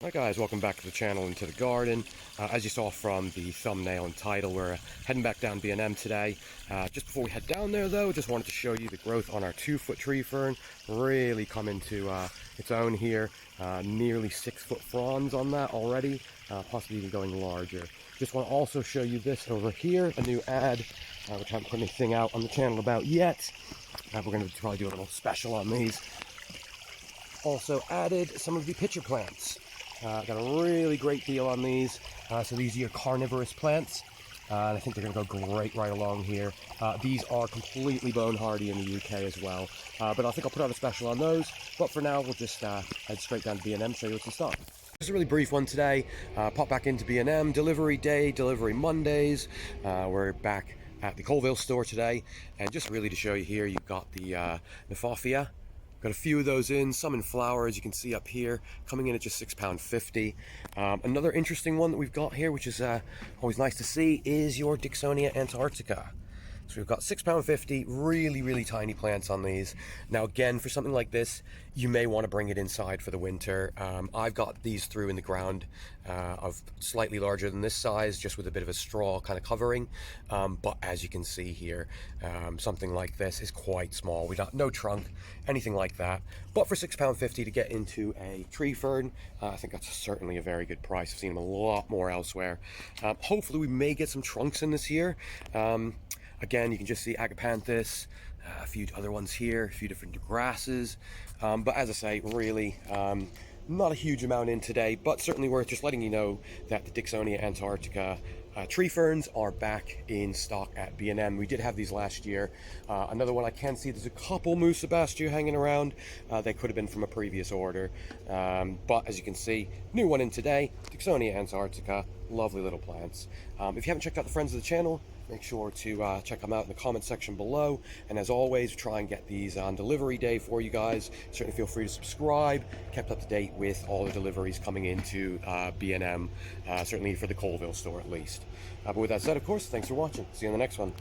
Hi guys, welcome back to the channel and to the garden. As you saw from the thumbnail and title, we're heading back down B&M today. Just before we head down there though, just wanted to show you the growth on our 2-foot tree fern. Really come into its own here. Nearly 6-foot fronds on that already, possibly even going larger. Just want to also show you this over here, a new ad, which I haven't put anything out on the channel about yet. We're going to probably do a little special on these. Also added some of the pitcher plants. Got a really great deal on these. So these are your carnivorous plants. And I think they're going to go great right along here. These are completely bone hardy in the UK as well. But I think I'll put out a special on those. But for now, we'll just head straight down to B&M, show you what's in stock. Just a really brief one today. Pop back into B&M, delivery day, delivery Mondays. We're back at the Colville store today. And just really to show you here, you've got the knophafia. Got a few of those in, some in flower, as you can see up here, coming in at just £6.50. Another interesting one that we've got here, which is always nice to see, is your Dicksonia Antarctica. So we've got £6.50, really tiny plants on these. Now again, for something like this, you may want to bring it inside for the winter. I've got these through in the ground of slightly larger than this size, just with a bit of a straw kind of covering. But as you can see here, something like this is quite small. We got no trunk, anything like that. But for £6.50 to get into a tree fern, I think that's certainly a very good price. I've seen them a lot more elsewhere. Hopefully we may get some trunks in this year. Again, you can just see agapanthus, a few other ones here, a few different grasses. But as I say, really not a huge amount in today, but certainly worth just letting you know that the Dicksonia Antarctica tree ferns are back in stock at B&M. We did have these last year. Another one I can see, there's a couple musa basjoo hanging around. They could have been from a previous order. But as you can see, new one in today, Dicksonia Antarctica, lovely little plants. If you haven't checked out the friends of the channel, make sure to check them out in the comment section below. And as always, try and get these on delivery day for you guys. Certainly feel free to subscribe. Kept up to date with all the deliveries coming into B&M, certainly for the Colville store at least. But with that said, of course, thanks for watching. See you in the next one.